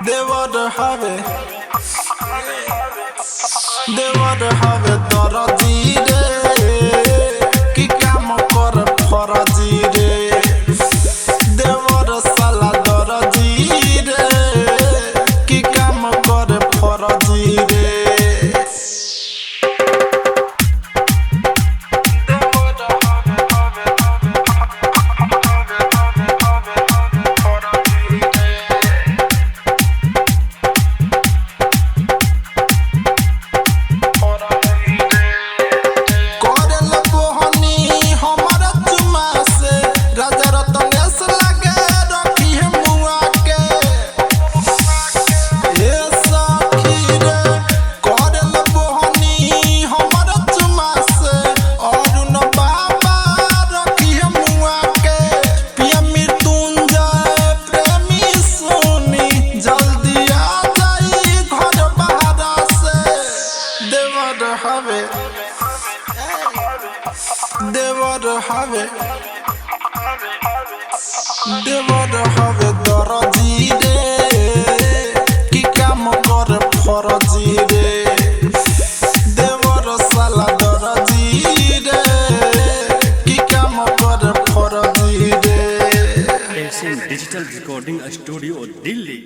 देवर हवे दरजी रे कि काम कर फरजी रे देवर साला दरजी रे कि काम कर फरजी रे देवर हवे दरजी रे कि काम कर फरजी रे देवर साला दरजी रे कि काम कर फरजी रे। Digital recording studio Delhi.